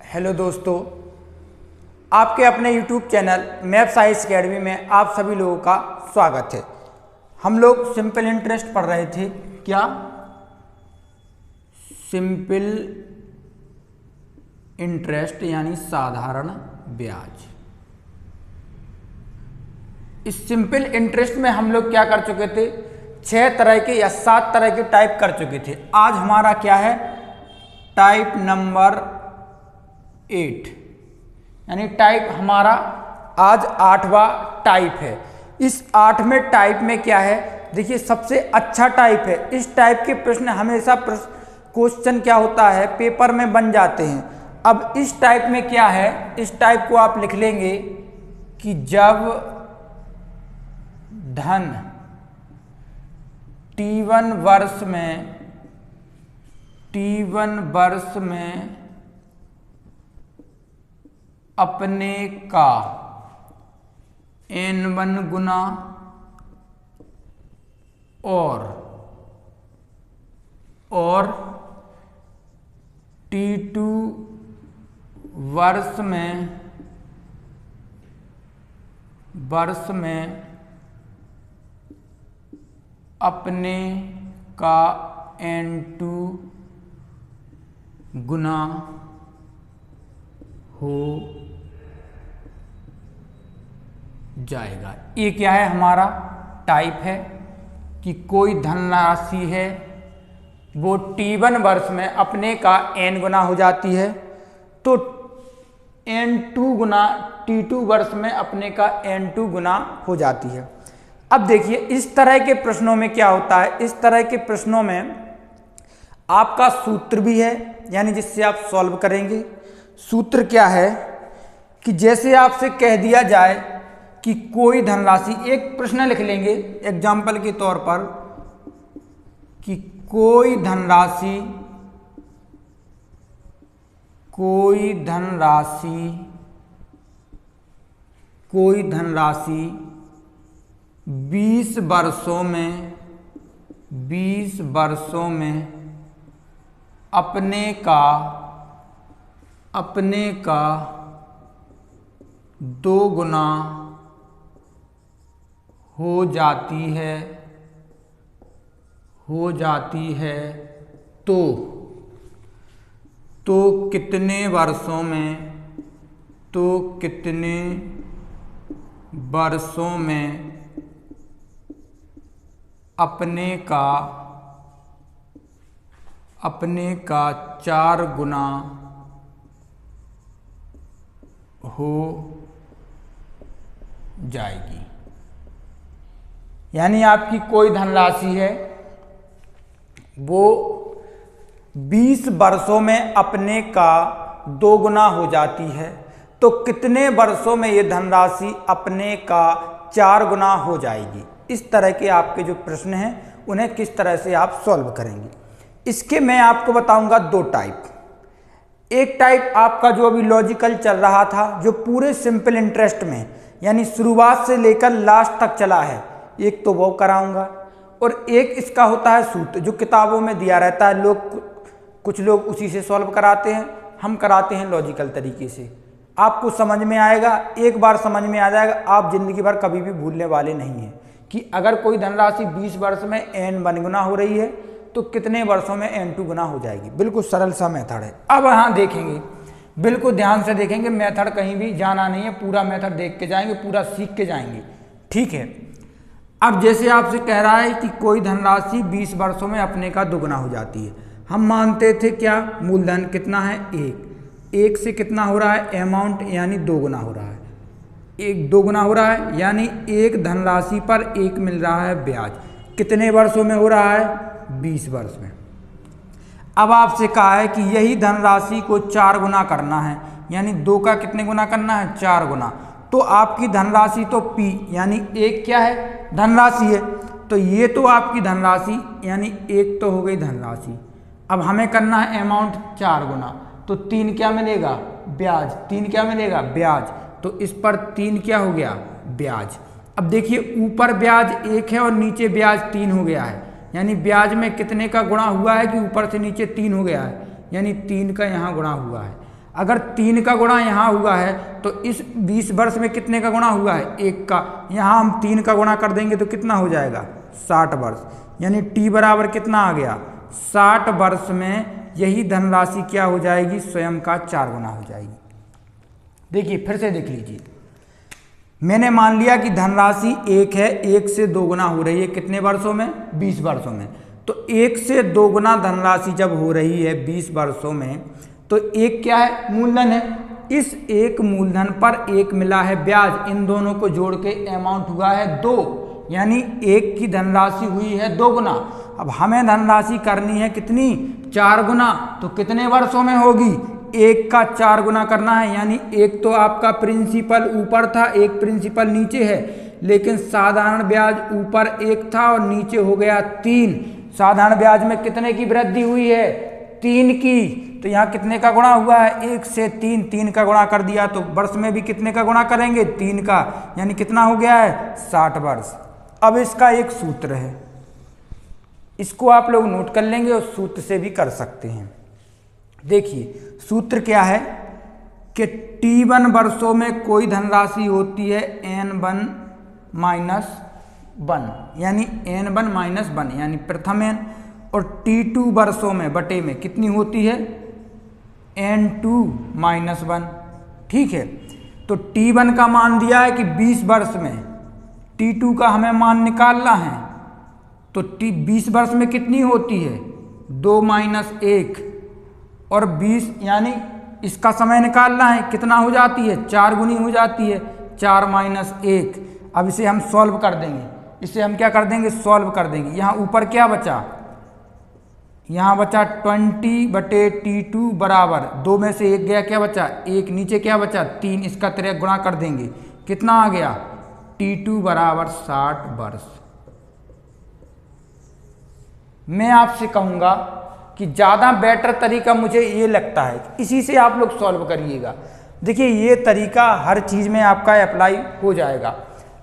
Hello दोस्तों, आपके अपने YouTube channel math science academy में आप सभी लोगों का स्वागत है। हम लोग सिंपल इंटरेस्ट पढ़ रहे थे। क्या? सिंपल इंटरेस्ट यानी साधारण ब्याज। इस सिंपल इंटरेस्ट में हम लोग क्या कर चुके थे? 6 तरह के या 7 तरह के टाइप कर चुके थे। आज हमारा क्या है? टाइप नंबर 8 यानी टाइप हमारा आज 8वां टाइप है। इस 8वें टाइप में क्या है? देखिए, सबसे अच्छा टाइप है। इस टाइप के प्रश्न हमेशा क्वेश्चन क्या होता है, पेपर में बन जाते हैं। अब इस टाइप में क्या है? इस टाइप को आप लिख लेंगे कि जब धन T1 वर्ष में अपने का N1 गुना और T2 वर्ष में अपने का N2 गुना हो जाएगा। ये क्या है? हमारा टाइप है कि कोई धनराशि है वो T1 वर्ष में अपने का N गुना हो जाती है, तो N2 गुना T2 वर्ष में अपने का N2 गुना हो जाती है। अब देखिए, इस तरह के प्रश्नों में क्या होता है? इस तरह के प्रश्नों में आपका सूत्र भी है, यानी जिससे आप सॉल्व करेंगे। सूत्र क्या है कि जैसे आपसे कह दिया जाए कि कोई धनराशि, एक प्रश्न लिख लेंगे एग्जाम्पल के तौर पर कि कोई धनराशि 20 वर्षों में अपने का 2 गुना हो जाती है तो कितने वर्षों में अपने का 4 गुना हो जाएगी। यानी आपकी कोई धनराशि है वो 20 वर्षों में अपने का 2 गुना हो जाती है, तो कितने वर्षों में ये धनराशि अपने का 4 गुना हो जाएगी। इस तरह के आपके जो प्रश्न हैं उन्हें किस तरह से आप सॉल्व करेंगे, इसके मैं आपको बताऊंगा 2 टाइप। एक टाइप आपका जो अभी लॉजिकल चल रहा था, जो पूरे सिंपल इंटरेस्ट में यानी शुरुआत से लेकर लास्ट तक चला है, एक तो वो कराऊंगा। और एक इसका होता है सूत्र, जो किताबों में दिया रहता है। कुछ लोग उसी से सॉल्व कराते हैं, हम कराते हैं लॉजिकल तरीके से। आपको समझ में आएगा, एक बार समझ में आ जाएगा, आप जिंदगी भर कभी भी भूलने वाले नहीं हैं कि अगर कोई धनराशि 20 वर्ष में N1 गुना हो रही है तो कितने वर्षों में N2 गुना हो जाएगी। बिल्कुल सरल सा मेथड है। अब यहाँ देखेंगे, बिल्कुल ध्यान से देखेंगे, मेथड कहीं भी जाना नहीं है, पूरा मेथड देख के जाएंगे, पूरा सीख के जाएंगे, ठीक है। अब जैसे आपसे कह रहा है कि कोई धनराशि 20 वर्षों में अपने का 2 गुना हो जाती है। हम मानते थे क्या? मूलधन कितना है? 1 से कितना हो रहा है? अमाउंट यानी 2 गुना हो रहा है। 2 गुना हो रहा है, यानी एक धनराशि पर 1 मिल रहा है ब्याज। कितने वर्षों में हो रहा है? 20 वर्ष में। अब आपसे कहा है कि यही धनराशि को 4 गुना करना है, यानी 2 का कितने गुना करना है? 4 गुना। तो आपकी धनराशि तो P यानी 1 क्या है? धनराशि है। तो ये तो आपकी धनराशि यानी 1 तो हो गई धनराशि। अब हमें करना है अमाउंट 4 गुना, तो 3 क्या मिलेगा? ब्याज। 3 क्या मिलेगा? ब्याज। तो इस पर 3 क्या हो गया? ब्याज। अब देखिए, ऊपर ब्याज 1 है और नीचे ब्याज 3 हो गया है, यानी ब्याज में कितने का गुणा हुआ है कि ऊपर से नीचे 3 हो गया है, यानी 3 का यहाँ गुणा हुआ है। अगर 3 का गुणा यहाँ हुआ है तो इस 20 वर्ष में कितने का गुणा हुआ है? 1 का। यहाँ हम 3 का गुणा कर देंगे तो कितना हो जाएगा? 60 वर्ष। यानी t बराबर कितना आ गया? 60 वर्ष में यही धनराशि क्या हो जाएगी? स्वयं का 4 गुना हो जाएगी। देखिए फिर से देख लीजिए, मैंने मान लिया कि धनराशि 1 है, 1 से 2 गुना हो रही है कितने वर्षों में? 20 वर्षों में। तो 1 से 2 गुना धनराशि जब हो रही है 20 वर्षों में, तो 1 क्या है? मूलधन है। इस 1 मूलधन पर 1 मिला है ब्याज, इन दोनों को जोड़ के अमाउंट हुआ है 2, यानी 1 की धनराशि हुई है 2 गुना। अब हमें धनराशि करनी है कितनी? 4 गुना। तो कितने वर्षों में होगी? 1 का 4 गुना करना है। यानी एक तो आपका प्रिंसिपल ऊपर था, एक प्रिंसिपल नीचे है, लेकिन साधारण ब्याज ऊपर 1 था और नीचे हो गया 3। साधारण ब्याज में कितने की वृद्धि हुई है? 3 की। तो यहाँ कितने का गुणा हुआ है? 1 से 3, 3 का गुणा कर दिया तो वर्ष में भी कितने का गुणा करेंगे? 3 का। यानी कितना हो गया है? 60 वर्ष। अब इसका एक सूत्र है, इसको आप लोग नोट कर लेंगे और सूत्र से भी कर सकते हैं। देखिए सूत्र क्या है कि t1 वर्षों में कोई धनराशि होती है n1 माइनस 1, यानी n1 माइनस 1, यानी प्रथम n। और t2 वर्षों में बटे में कितनी होती है? n2 minus 1। ठीक है, तो t1 का मान दिया है कि 20 वर्ष में, t2 का हमें मान निकालना है। तो 20 वर्ष में कितनी होती है? 2 माइनस 1 और 20, यानी इसका समय निकालना है, कितना हो जाती है? 4 गुनी हो जाती है, 4 माइनस 1। अब इसे हम सॉल्व कर देंगे, इसे हम क्या कर देंगे? सॉल्व कर देंगे। यहाँ ऊपर क्या बचा? यहाँ बचा 20 बटे t2 बराबर 2 में से 1 गया, क्या बचा? 1। नीचे क्या बचा? 3। इसका 3 गुणा कर देंगे, कितना आ गया? t2 बराबर 60 वर्ष। मैं आपसे कहूँगा कि ज़्यादा बेटर तरीका मुझे ये लगता है, इसी से आप लोग सॉल्व करिएगा। देखिए ये तरीका हर चीज़ में आपका अप्लाई हो जाएगा।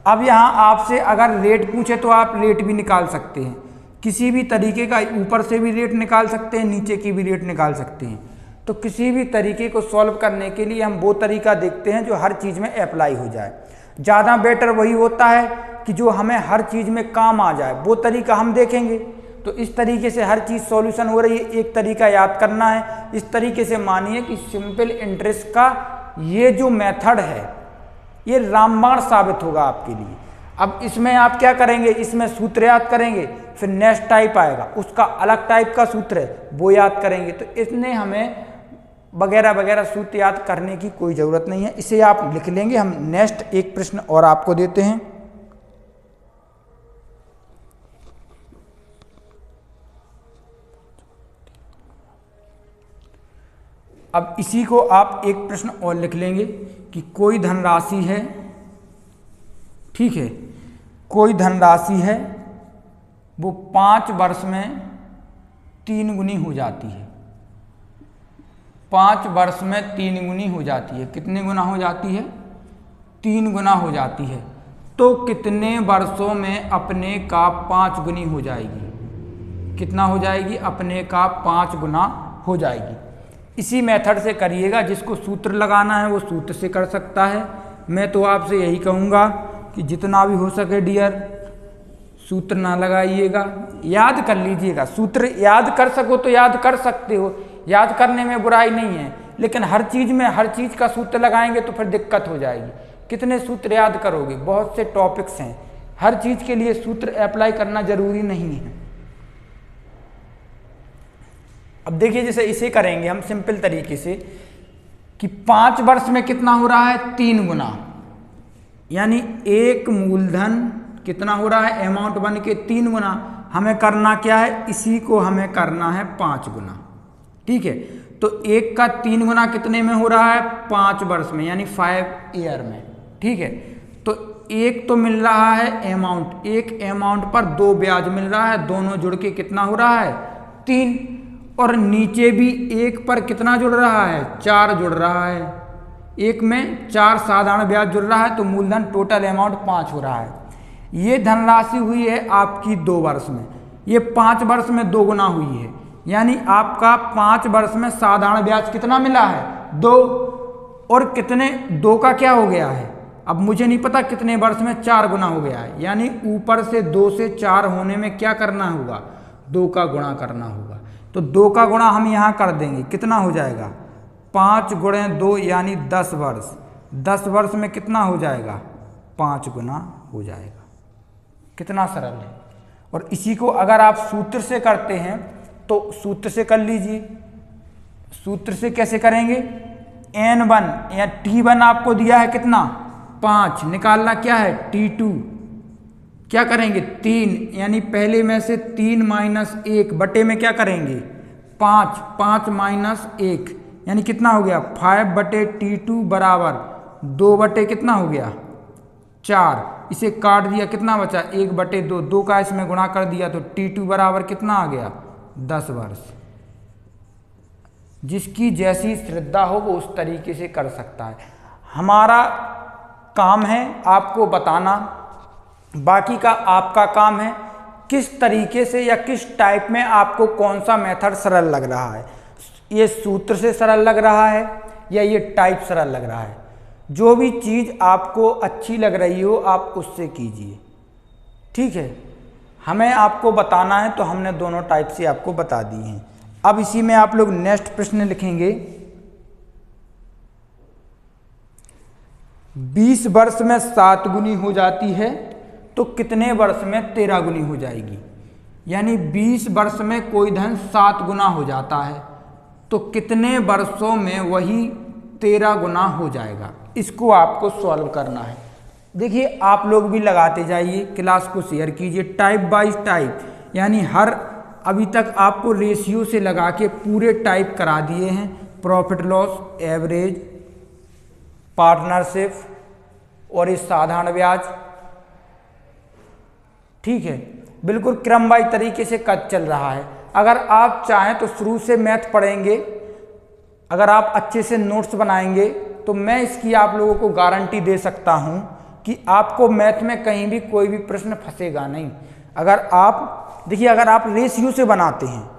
अब यहाँ आपसे अगर रेट पूछे तो आप रेट भी निकाल सकते हैं, किसी भी तरीके का, ऊपर से भी रेट निकाल सकते हैं, नीचे की भी रेट निकाल सकते हैं। तो किसी भी तरीके को सॉल्व करने के लिए हम वो तरीका देखते हैं जो हर चीज़ में अप्लाई हो जाए। ज़्यादा बेटर वही होता है कि जो हमें हर चीज़ में काम आ जाए, वो तरीका हम देखेंगे। तो इस तरीके से हर चीज़ सॉल्यूशन हो रही है। एक तरीका याद करना है, इस तरीके से मानिए कि सिंपल इंटरेस्ट का ये जो मेथड है ये रामबाण साबित होगा आपके लिए। अब इसमें आप क्या करेंगे? इसमें सूत्र याद करेंगे, फिर नेक्स्ट टाइप आएगा, उसका अलग टाइप का सूत्र है, वो याद करेंगे। तो इसने हमें वगैरह वगैरह सूत्र याद करने की कोई ज़रूरत नहीं है, इसे आप लिख लेंगे। हम नेक्स्ट एक प्रश्न और आपको देते हैं। अब इसी को आप एक प्रश्न और लिख लेंगे कि कोई धनराशि है, ठीक है, कोई धनराशि है वो 5 वर्ष में 3 गुनी हो जाती है। 5 वर्ष में 3 गुनी हो जाती है। कितने गुना हो जाती है? 3 गुना हो जाती है। तो कितने वर्षों में अपने का 5 गुनी हो जाएगी? कितना हो जाएगी? अपने का 5 गुना हो जाएगी। इसी मेथड से करिएगा, जिसको सूत्र लगाना है वो सूत्र से कर सकता है। मैं तो आपसे यही कहूँगा कि जितना भी हो सके डियर, सूत्र ना लगाइएगा, याद कर लीजिएगा। सूत्र याद कर सको तो याद कर सकते हो, याद करने में बुराई नहीं है, लेकिन हर चीज़ में हर चीज़ का सूत्र लगाएंगे तो फिर दिक्कत हो जाएगी। कितने सूत्र याद करोगे? बहुत से टॉपिक्स हैं, हर चीज़ के लिए सूत्र अप्लाई करना जरूरी नहीं है। अब देखिए जैसे इसे करेंगे हम सिंपल तरीके से कि 5 वर्ष में कितना हो रहा है? 3 गुना, यानी एक मूलधन कितना हो रहा है? अमाउंट बन के 3 गुना। हमें करना क्या है? इसी को हमें करना है 5 गुना। ठीक है, तो 1 का 3 गुना कितने में हो रहा है? 5 वर्ष में, यानी 5 ईयर में। ठीक है, तो एक तो मिल रहा है अमाउंट, एक अमाउंट पर 2 ब्याज मिल रहा है, दोनों जुड़ के कितना हो रहा है? 3। और नीचे भी 1 पर कितना जुड़ रहा है? 4 जुड़ रहा है। 1 में 4 साधारण ब्याज जुड़ रहा है, तो मूलधन टोटल अमाउंट 5 हो रहा है। ये धनराशि हुई है आपकी 2 वर्ष में, ये 5 वर्ष में 2 गुना हुई है, यानी आपका 5 वर्ष में साधारण ब्याज कितना मिला है? 2, और कितने 2 का क्या हो गया है, अब मुझे नहीं पता कितने वर्ष में 4 गुना हो गया है, यानी ऊपर से 2 से 4 होने में क्या करना होगा, 2 का गुणा करना होगा। तो 2 का गुणा हम यहाँ कर देंगे, कितना हो जाएगा 5 गुणे 2 यानी 10 वर्ष। 10 वर्ष में कितना हो जाएगा 5 गुना हो जाएगा। कितना सरल है। और इसी को अगर आप सूत्र से करते हैं तो सूत्र से कर लीजिए। सूत्र से कैसे करेंगे, n1 या t1 आपको दिया है कितना 5, निकालना क्या है t2, क्या करेंगे 3, यानी पहले में से 3 माइनस 1 बटे में क्या करेंगे 5, 5 माइनस 1 यानी कितना हो गया 5 बटे t2 बराबर 2 बटे कितना हो गया 4, इसे काट दिया कितना बचा 1 बटे 2, 2 का इसमें गुणा कर दिया तो t2 बराबर कितना आ गया 10 वर्ष। जिसकी जैसी श्रद्धा हो वो उस तरीके से कर सकता है। हमारा काम है आपको बताना, बाकी का आपका काम है किस तरीके से या किस टाइप में आपको कौन सा मेथड सरल लग रहा है। ये सूत्र से सरल लग रहा है या ये टाइप सरल लग रहा है, जो भी चीज़ आपको अच्छी लग रही हो आप उससे कीजिए, ठीक है। हमें आपको बताना है तो हमने दोनों टाइप से आपको बता दी हैं। अब इसी में आप लोग नेक्स्ट प्रश्न लिखेंगे, 20 वर्ष में 7 गुनी हो जाती है तो कितने वर्ष में 13 गुनी हो जाएगी। यानी 20 वर्ष में कोई धन 7 गुना हो जाता है तो कितने वर्षों में वही 13 गुना हो जाएगा। इसको आपको सॉल्व करना है। देखिए आप लोग भी लगाते जाइए, क्लास को शेयर कीजिए टाइप बाय टाइप, यानी हर अभी तक आपको रेशियो से लगा के पूरे टाइप करा दिए हैं, प्रॉफिट लॉस, एवरेज, पार्टनरशिप और इस साधारण ब्याज, ठीक है। बिल्कुल क्रमवार तरीके से कद चल रहा है। अगर आप चाहें तो शुरू से मैथ पढ़ेंगे, अगर आप अच्छे से नोट्स बनाएंगे तो मैं इसकी आप लोगों को गारंटी दे सकता हूं कि आपको मैथ में कहीं भी कोई भी प्रश्न फंसेगा नहीं। अगर आप देखिए, अगर आप रेशियो से बनाते हैं,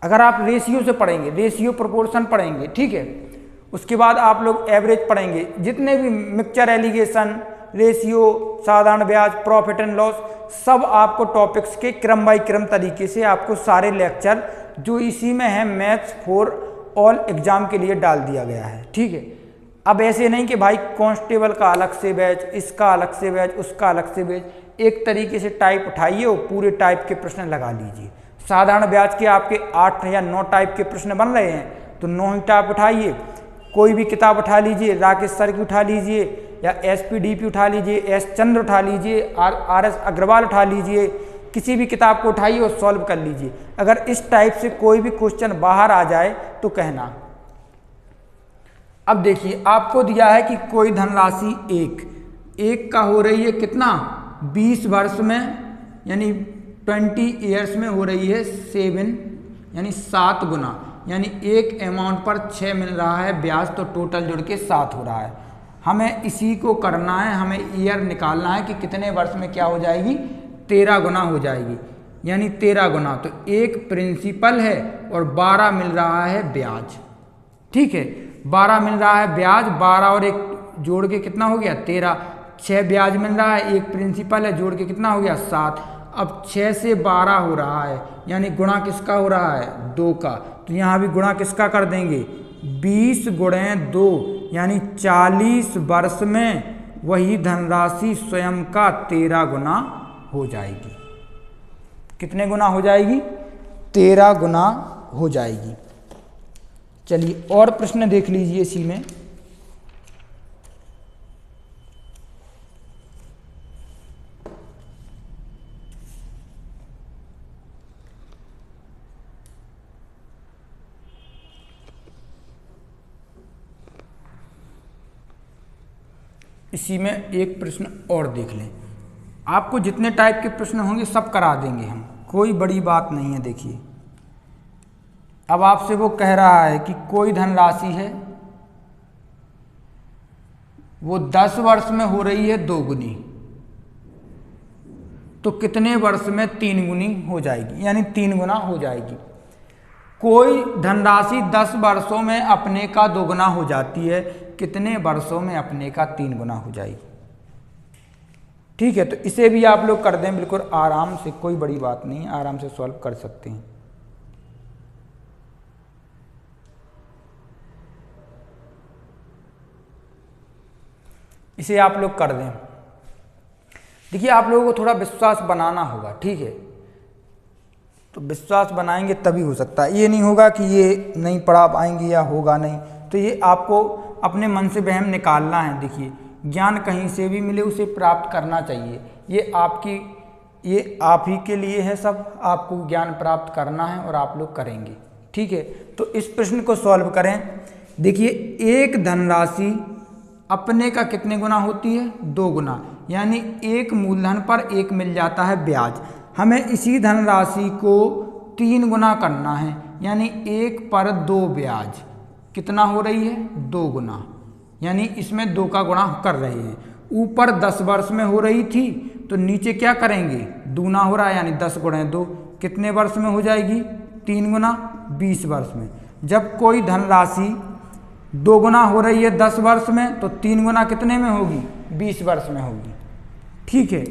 अगर आप रेशियो से पढ़ेंगे, रेशियो प्रोपोर्शन पढ़ेंगे, ठीक है, उसके बाद आप लोग एवरेज पढ़ेंगे, जितने भी मिक्सचर एलिगेशन, रेशियो, साधारण ब्याज, प्रॉफिट एंड लॉस, सब आपको टॉपिक्स के क्रम बाय क्रम तरीके से आपको सारे लेक्चर जो इसी में है मैथ्स फॉर ऑल एग्जाम के लिए डाल दिया गया है, ठीक है। अब ऐसे नहीं कि भाई कांस्टेबल का अलग से बैच, इसका अलग से बैच, उसका अलग से बैच, एक तरीके से टाइप उठाइए और पूरे टाइप के प्रश्न लगा लीजिए। साधारण ब्याज के आपके 8 या 9 टाइप के प्रश्न बन रहे हैं तो 9 ही टाइप उठाइए। कोई भी किताब उठा लीजिए, राकेश सर की उठा लीजिए या SPDP उठा लीजिए, एस चंद्र उठा लीजिए, RS अग्रवाल उठा लीजिए, किसी भी किताब को उठाइए और सॉल्व कर लीजिए। अगर इस टाइप से कोई भी क्वेश्चन बाहर आ जाए तो कहना। अब देखिए आपको दिया है कि कोई धनराशि एक का हो रही है कितना 20 वर्ष में, यानी 20 ईयर्स में हो रही है 7 यानी 7 गुना, यानी एक अमाउंट पर 6 मिल रहा है ब्याज, तो टोटल जुड़ के 7 हो रहा है। हमें इसी को करना है, हमें ईयर निकालना है कि कितने वर्ष में क्या हो जाएगी 13 गुना हो जाएगी, यानी 13 गुना। तो एक प्रिंसिपल है और 12 मिल रहा है ब्याज, ठीक है, 12 मिल रहा है ब्याज, 12 और 1 जोड़ के कितना हो गया 13, 6 ब्याज मिल रहा है, एक प्रिंसिपल है, जोड़ के कितना हो गया 7। अब 6 से 12 हो रहा है, यानी गुणा किसका हो रहा है 2 का, तो यहाँ भी गुणा किसका कर देंगे 20 गुणे 2, यानी 40 वर्ष में वही धनराशि स्वयं का 13 गुना हो जाएगी। कितने गुना हो जाएगी 13 गुना हो जाएगी। चलिए और प्रश्न देख लीजिए इसी में। इसी में एक प्रश्न और देख लें। आपको जितने टाइप के प्रश्न होंगे सब करा देंगे हम, कोई बड़ी बात नहीं है। देखिए अब आपसे वो कह रहा है कि कोई धनराशि है वो 10 वर्ष में हो रही है 2 गुनी, तो कितने वर्ष में 3 गुनी हो जाएगी, यानी 3 गुना हो जाएगी। कोई धनराशि 10 वर्षों में अपने का 2 गुना हो जाती है, कितने वर्षों में अपने का 3 गुना हो जाएगी। ठीक है, तो इसे भी आप लोग कर दें बिल्कुल आराम से, कोई बड़ी बात नहीं है, आराम से सॉल्व कर सकते हैं। इसे आप लोग कर दें। देखिए, आप लोगों को थोड़ा विश्वास बनाना होगा, ठीक है, तो विश्वास बनाएंगे तभी हो सकता है। ये नहीं होगा कि ये नहीं पढ़ा पाएंगे या होगा नहीं, तो ये आपको अपने मन से वहम निकालना है। देखिए, ज्ञान कहीं से भी मिले उसे प्राप्त करना चाहिए, ये आप ही के लिए है, सब आपको ज्ञान प्राप्त करना है और आप लोग करेंगे। ठीक है, तो इस प्रश्न को सॉल्व करें। देखिए, एक धनराशि अपने का कितने गुना होती है? 2 गुना, यानी एक मूलधन पर एक मिल जाता है ब्याज। हमें इसी धनराशि को 3 गुना करना है, यानी 1 पर 2 ब्याज कितना हो रही है? 2 गुना, यानी इसमें 2 का गुणा कर रहे हैं। ऊपर 10 वर्ष में हो रही थी, तो नीचे क्या करेंगे? दूना हो रहा है, यानी 10 गुणे 2 कितने वर्ष में हो जाएगी? 3 गुना 20 वर्ष में। जब कोई धनराशि 2 गुना हो रही है 10 वर्ष में, तो 3 गुना कितने में होगी? 20 वर्ष में होगी। ठीक है,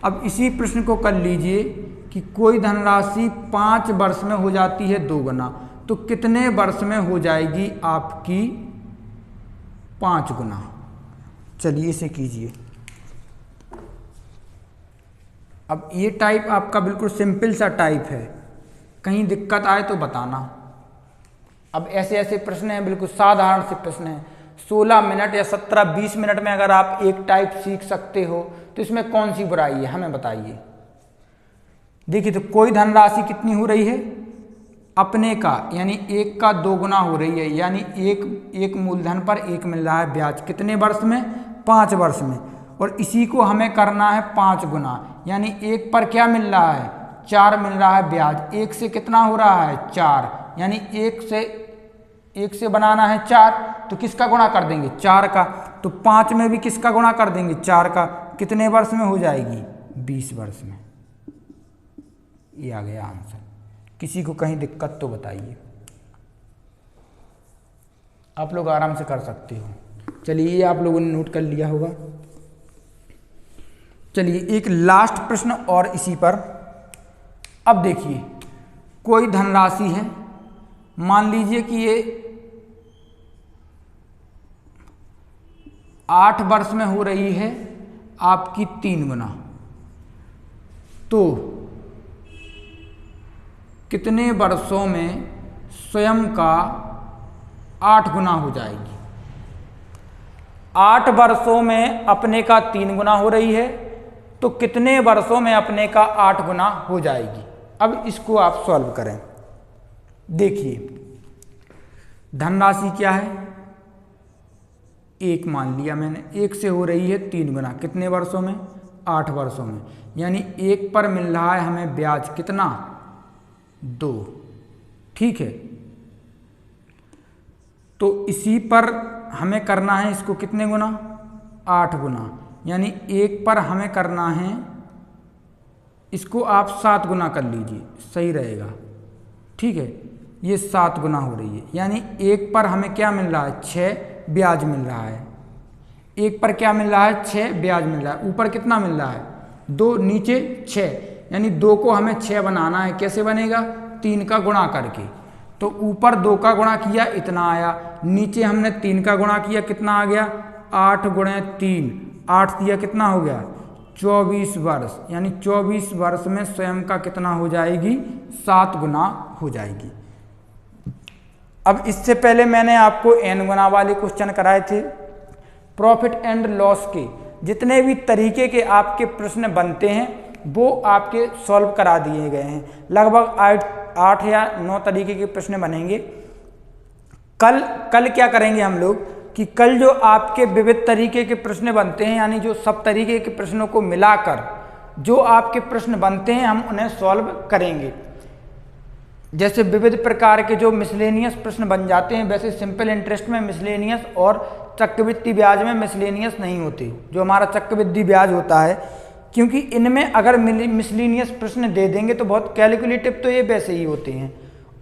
अब इसी प्रश्न को कर लीजिए कि कोई धनराशि 5 वर्ष में हो जाती है 2 गुना, तो कितने वर्ष में हो जाएगी आपकी 5 गुना? चलिए इसे कीजिए। अब ये टाइप आपका बिल्कुल सिंपल सा टाइप है, कहीं दिक्कत आए तो बताना। अब ऐसे ऐसे प्रश्न हैं, बिल्कुल साधारण से प्रश्न हैं। 16 मिनट या 17-20 मिनट में अगर आप एक टाइप सीख सकते हो तो इसमें कौन सी बुराई है, हमें बताइए। देखिए, तो कोई धनराशि कितनी हो रही है? अपने का, यानी 1 का 2 गुना हो रही है, यानी एक मूलधन पर एक मिल रहा है ब्याज। कितने वर्ष में? 5 वर्ष में। और इसी को हमें करना है 5 गुना, यानी 1 पर क्या मिल रहा है? 4 मिल रहा है ब्याज। 1 से कितना हो रहा है? 4, यानी 1 से बनाना है 4, तो किसका गुणा कर देंगे? 4 का। तो 5 में भी किसका गुणा कर देंगे? 4 का। कितने वर्ष में हो जाएगी? 20 वर्ष में। ये आ गया आंसर। किसी को कहीं दिक्कत तो बताइए, आप लोग आराम से कर सकते हो। चलिए, ये आप लोगों ने नोट कर लिया होगा। चलिए, एक लास्ट प्रश्न और इसी पर। अब देखिए, कोई धनराशि है, मान लीजिए कि ये 8 वर्ष में हो रही है आपकी 3 गुना, तो कितने वर्षों में स्वयं का 8 गुना हो जाएगी? 8 वर्षों में अपने का 3 गुना हो रही है, तो कितने वर्षों में अपने का 8 गुना हो जाएगी? अब इसको आप सॉल्व करें। देखिए, धनराशि क्या है? 1 मान लिया मैंने, 1 से हो रही है 3 गुना, कितने वर्षों में? 8 वर्षों में, यानी 1 पर मिल रहा है हमें ब्याज कितना? 2। ठीक है, तो इसी पर हमें करना है इसको कितने गुना? 8 गुना, यानी 1 पर हमें करना है इसको आप 7 गुना कर लीजिए, सही रहेगा। ठीक है, ये 7 गुना हो रही है, यानी 1 पर हमें क्या मिल रहा है? 6 ब्याज मिल रहा है। 1 पर क्या मिल रहा है? 6 ब्याज मिल रहा है। ऊपर कितना मिल रहा है? 2, नीचे 6, यानी 2 को हमें 6 बनाना है। कैसे बनेगा? 3 का गुणा करके। तो ऊपर 2 का गुणा किया, इतना आया। नीचे हमने 3 का गुणा किया, कितना आ गया? 8 गुणे 3, 8 दिया, कितना हो गया? 24 वर्ष, यानी 24 वर्ष में स्वयं का कितना हो जाएगी? 7 गुना हो जाएगी। अब इससे पहले मैंने आपको n गुना वाले क्वेश्चन कराए थे। प्रॉफिट एंड लॉस के जितने भी तरीके के आपके प्रश्न बनते हैं वो आपके सॉल्व करा दिए गए हैं। लगभग 8 या 9 तरीके के प्रश्न बनेंगे। कल क्या करेंगे हम लोग कि कल जो आपके विविध तरीके के प्रश्न बनते हैं, यानी जो सब तरीके के प्रश्नों को मिलाकर जो आपके प्रश्न बनते हैं हम उन्हें सॉल्व करेंगे। जैसे विविध प्रकार के जो मिसलेनियस प्रश्न बन जाते हैं, वैसे सिंपल इंटरेस्ट में मिसलेनियस और चक्रवृद्धि ब्याज में मिसलेनियस नहीं होते। जो हमारा चक्रवृद्धि ब्याज होता है, क्योंकि इनमें अगर मिसलेनियस प्रश्न दे देंगे तो बहुत कैलकुलेटिव तो ये वैसे ही होते हैं,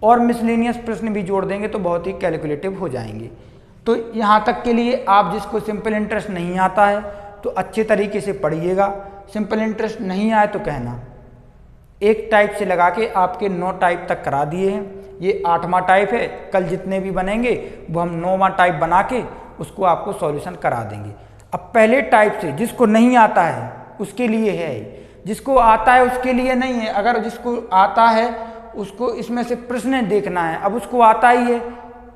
और मिसलेनियस प्रश्न भी जोड़ देंगे तो बहुत ही कैलकुलेटिव हो जाएंगे। तो यहाँ तक के लिए आप जिसको सिंपल इंटरेस्ट नहीं आता है तो अच्छे तरीके से पढ़िएगा, सिंपल इंटरेस्ट नहीं आए तो कहना। एक टाइप से लगा के आपके 9 टाइप तक करा दिए हैं, ये 8वां टाइप है। कल जितने भी बनेंगे वो हम 9वां टाइप बना के उसको आपको सॉल्यूशन करा देंगे। अब पहले टाइप से जिसको नहीं आता है उसके लिए है, जिसको आता है उसके लिए नहीं है। अगर जिसको आता है उसको इसमें से प्रश्न देखना है, अब उसको आता ही है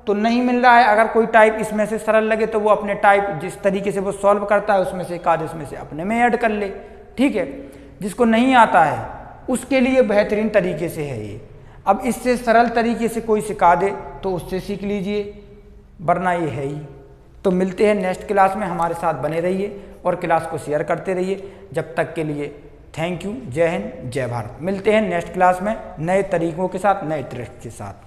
तो नहीं मिल रहा है। अगर कोई टाइप इसमें से सरल लगे तो वो अपने टाइप जिस तरीके से वो सॉल्व करता है उसमें से एक आध इसमें से अपने में ऐड कर ले, ठीक है। जिसको नहीं आता है उसके लिए बेहतरीन तरीके से है ये। अब इससे सरल तरीके से कोई सिखा दे तो उससे सीख लीजिए, वरना ये है ही। तो मिलते हैं नेक्स्ट क्लास में, हमारे साथ बने रहिए और क्लास को शेयर करते रहिए। जब तक के लिए थैंक यू, जय हिंद, जय भारत। मिलते हैं नेक्स्ट क्लास में नए तरीकों के साथ, नए ट्रिक्स के साथ।